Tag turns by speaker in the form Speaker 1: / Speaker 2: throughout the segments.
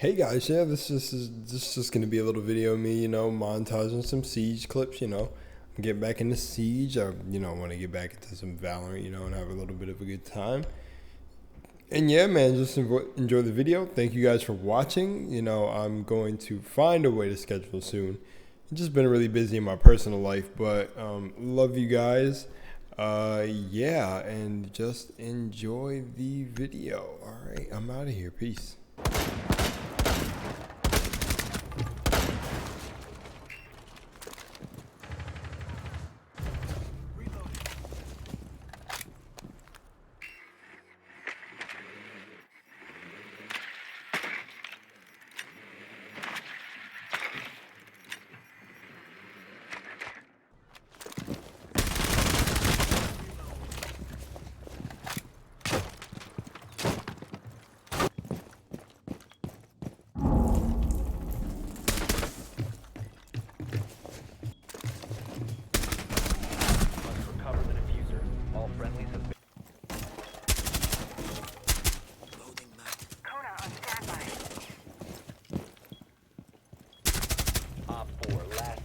Speaker 1: Hey guys, yeah, this is just gonna be a little video of me, monetizing some Siege clips. I'm getting back into Siege. I, want to get back into some Valorant, and have a little bit of a good time. And yeah, man, just enjoy the video. Thank you guys for watching. I'm going to find a way to schedule soon. I've just been really busy in my personal life, but love you guys. Yeah, and just enjoy the video. All right, I'm out of here. Peace.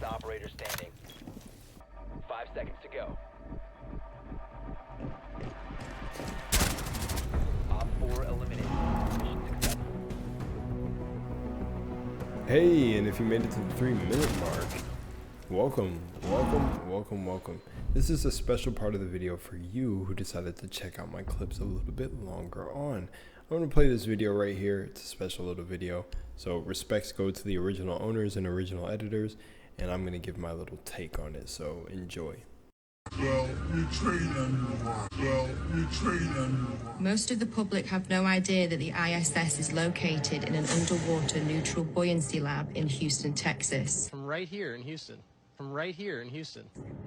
Speaker 2: Operator standing. 5 seconds to go. Op 4 eliminated. Mission successful.
Speaker 1: Hey, and if you made it to the 3-minute mark, welcome. This is a special part of the video for you who decided to check out my clips a little bit longer on. I'm going to play this video right here. It's a special little video. So respects go to the original owners and original editors, and I'm going to give my little take on it. So enjoy.
Speaker 3: Most of the public have no idea that the ISS is located in an underwater neutral buoyancy lab in Houston, Texas.
Speaker 4: From right here in Houston.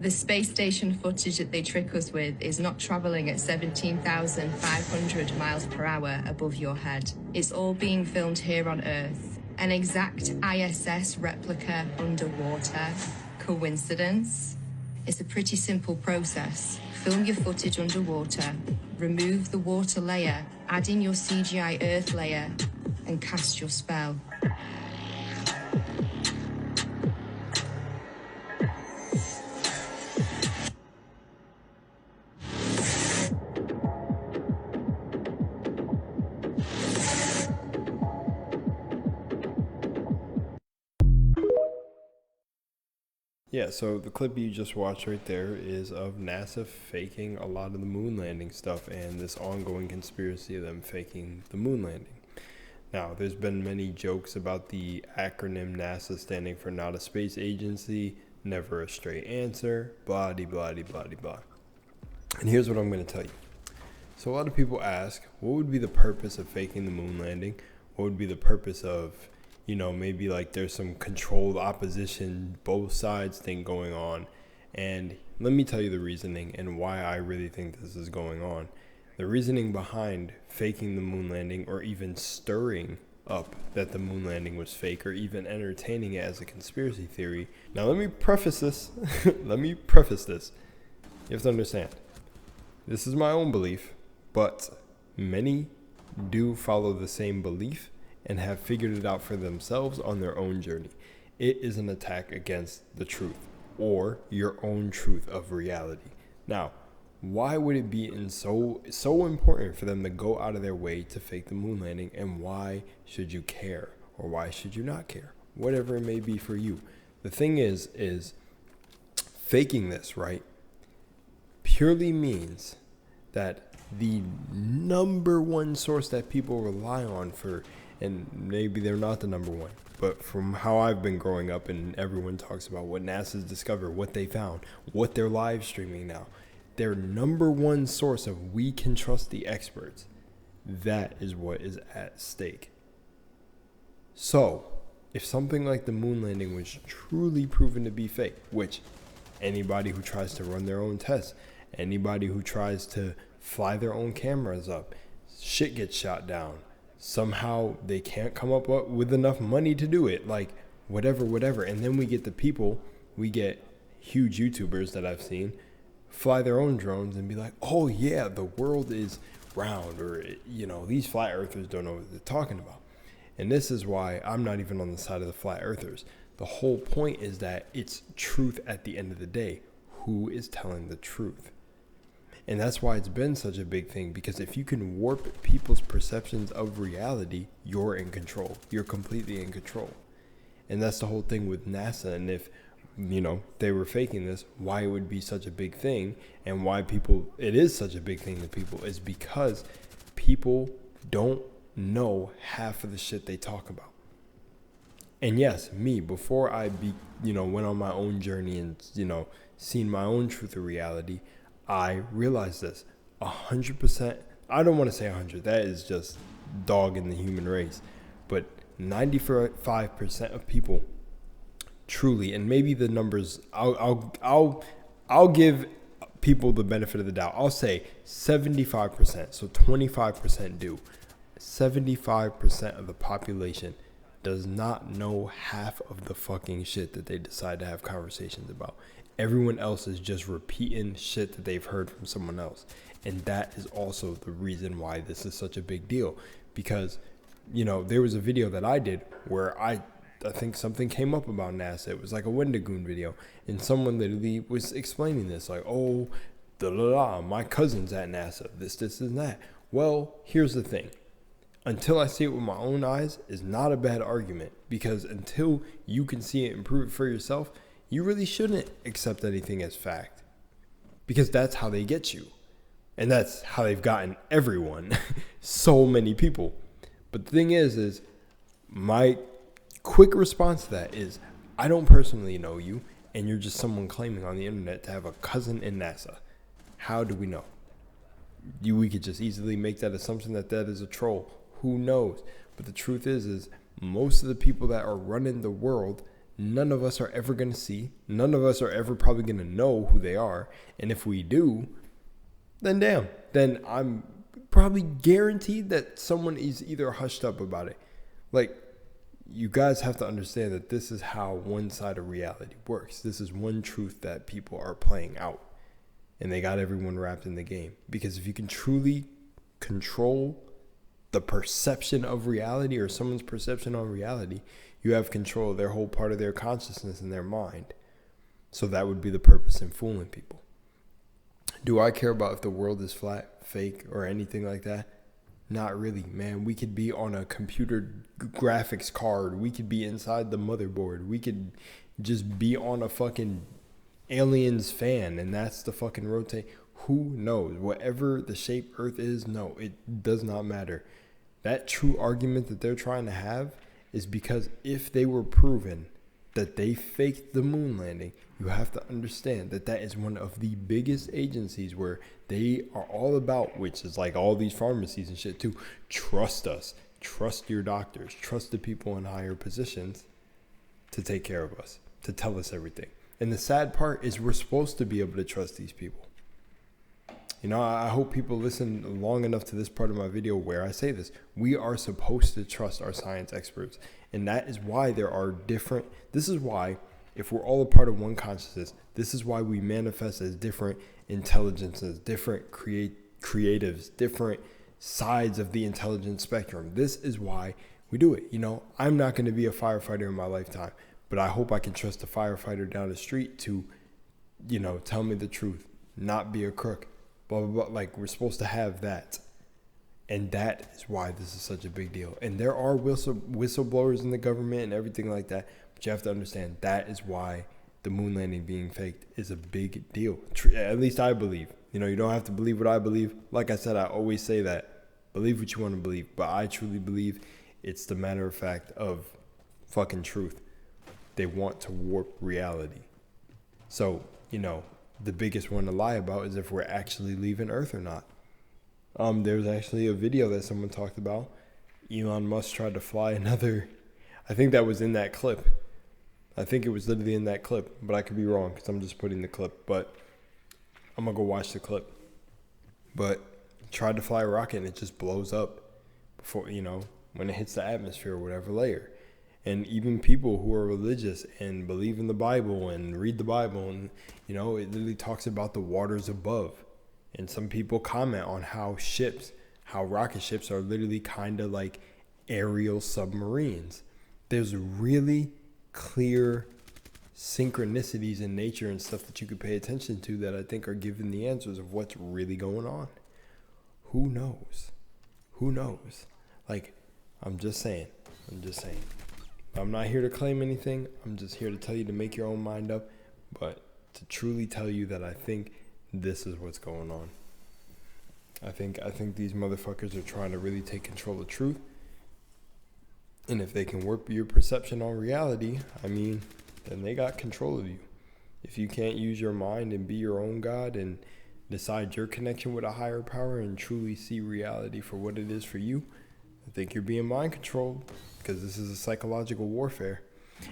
Speaker 3: The space station footage that they trick us with is not traveling at 17,500 miles per hour above your head. It's all being filmed here on Earth. An exact ISS replica underwater. Coincidence? It's a pretty simple process. Film your footage underwater, remove the water layer, add in your CGI Earth layer, and cast your spell.
Speaker 1: Yeah, so the clip you just watched right there is of NASA faking a lot of the moon landing stuff and this ongoing conspiracy of them faking the moon landing. Now, there's been many jokes about the acronym NASA standing for not a space agency, never a straight answer, blah, blah, blah, blah. And here's what I'm going to tell you. So a lot of people ask, what would be the purpose of faking the moon landing? What would be the purpose of maybe like there's some controlled opposition, both sides thing going on. And let me tell you the reasoning and why I really think this is going on. The reasoning behind faking the moon landing, or even stirring up that the moon landing was fake, or even entertaining it as a conspiracy theory. Now let me preface this. You have to understand, this is my own belief, but many do follow the same belief and have figured it out for themselves on their own journey. It is an attack against the truth, or your own truth of reality. Now, why would it be so important for them to go out of their way to fake the moon landing, and why should you care, or why should you not care? Whatever it may be for you. The thing is faking this, right, purely means that the number one source that people rely on for, and maybe they're not the number one, but from how I've been growing up and everyone talks about what NASA's discovered, what they found, what they're live streaming now, their number one source of we can trust the experts, that is what is at stake. So if something like the moon landing was truly proven to be fake, which anybody who tries to run their own tests, anybody who tries to fly their own cameras up, shit gets shot down. Somehow they can't come up with enough money to do it, like whatever. And then we get huge YouTubers that I've seen fly their own drones and be like, oh yeah, the world is round, or these flat earthers don't know what they're talking about. And this is why I'm not even on the side of the flat earthers. The whole point is that it's truth at the end of the day. Who is telling the truth? And that's why it's been such a big thing, because if you can warp people's perceptions of reality, you're in control. You're completely in control. And that's the whole thing with NASA. And if, they were faking this, why it would be such a big thing, and why it is such a big thing to people, is because people don't know half of the shit they talk about. And yes, me, before I went on my own journey and, seen my own truth of reality, I realized this 100%. I don't want to say 100. That is just dog in the human race. But 95% of people truly, and maybe the numbers, I'll give people the benefit of the doubt. I'll say 75%. So 25% do. 75% of the population does not know half of the fucking shit that they decide to have conversations about. Everyone else is just repeating shit that they've heard from someone else. And that is also the reason why this is such a big deal. Because, there was a video that I did where I think something came up about NASA. It was like a Wendigoon video. And someone literally was explaining this. Like, oh, my cousin's at NASA. This, and that. Well, here's the thing. Until I see it with my own eyes is not a bad argument. Because until you can see it and prove it for yourself, you really shouldn't accept anything as fact, because that's how they get you. And that's how they've gotten everyone, so many people. But the thing is my quick response to that is, I don't personally know you, and you're just someone claiming on the internet to have a cousin in NASA. How do we know? We could just easily make that assumption that is a troll. Who knows? But the truth is most of the people that are running the world, none of us are ever going to see. None of us are ever probably going to know who they are. And if we do, then I'm probably guaranteed that someone is either hushed up about it. Like, you guys have to understand that this is how one side of reality works. This is one truth that people are playing out. And they got everyone wrapped in the game. Because if you can truly control the perception of reality, or someone's perception on reality, you have control of their whole part of their consciousness and their mind. So that would be the purpose in fooling people. Do I care about if the world is flat, fake, or anything like that? Not really, man. We could be on a computer graphics card. We could be inside the motherboard. We could just be on a fucking aliens fan, and that's the fucking rotate. Who knows? Whatever the shape Earth is, no, it does not matter. That true argument that they're trying to have is because if they were proven that they faked the moon landing, you have to understand that that is one of the biggest agencies where they are all about, which is like all these pharmacies and shit too, trust us, trust your doctors, trust the people in higher positions to take care of us, to tell us everything. And the sad part is we're supposed to be able to trust these people. I hope people listen long enough to this part of my video where I say this. We are supposed to trust our science experts. And that is why this is why, if we're all a part of one consciousness, this is why we manifest as different intelligences, different creatives, different sides of the intelligence spectrum. This is why we do it. I'm not going to be a firefighter in my lifetime, but I hope I can trust a firefighter down the street to, tell me the truth, not be a crook. Blah, blah, blah. Like, we're supposed to have that. And that is why this is such a big deal. And there are whistleblowers in the government and everything like that. But you have to understand that is why the moon landing being faked is a big deal. At least I believe. You don't have to believe what I believe. Like I said, I always say that. Believe what you want to believe. But I truly believe it's the matter of fact of fucking truth. They want to warp reality. So, the biggest one to lie about is if we're actually leaving Earth or not. There's actually a video that someone talked about. Elon Musk tried to fly another. I think that was in that clip. I think it was literally in that clip, but I could be wrong because I'm just putting the clip. But I'm going to go watch the clip. But tried to fly a rocket and it just blows up before, when it hits the atmosphere or whatever layer. And even people who are religious and believe in the Bible and read the Bible, and it literally talks about the waters above. And some people comment on how rocket ships are literally kind of like aerial submarines. There's really clear synchronicities in nature and stuff that you could pay attention to that I think are giving the answers of what's really going on. Who knows? Who knows? Like, I'm just saying. I'm not here to claim anything. I'm just here to tell you to make your own mind up, but to truly tell you that I think this is what's going on. I think these motherfuckers are trying to really take control of truth. And if they can warp your perception on reality, I mean, then they got control of you. If you can't use your mind and be your own God and decide your connection with a higher power and truly see reality for what it is for you, I think you're being mind controlled, because this is a psychological warfare.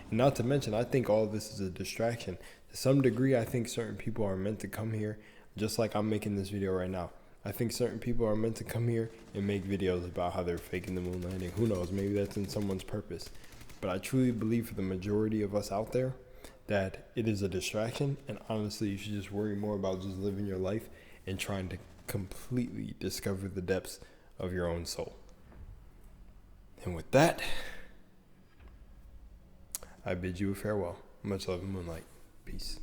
Speaker 1: And not to mention, I think all of this is a distraction. To some degree, I think certain people are meant to come here, just like I'm making this video right now. I think certain people are meant to come here and make videos about how they're faking the moon landing. Who knows? Maybe that's in someone's purpose. But I truly believe for the majority of us out there that it is a distraction. And honestly, you should just worry more about just living your life and trying to completely discover the depths of your own soul. And with that, I bid you a farewell. Much love and moonlight. Peace.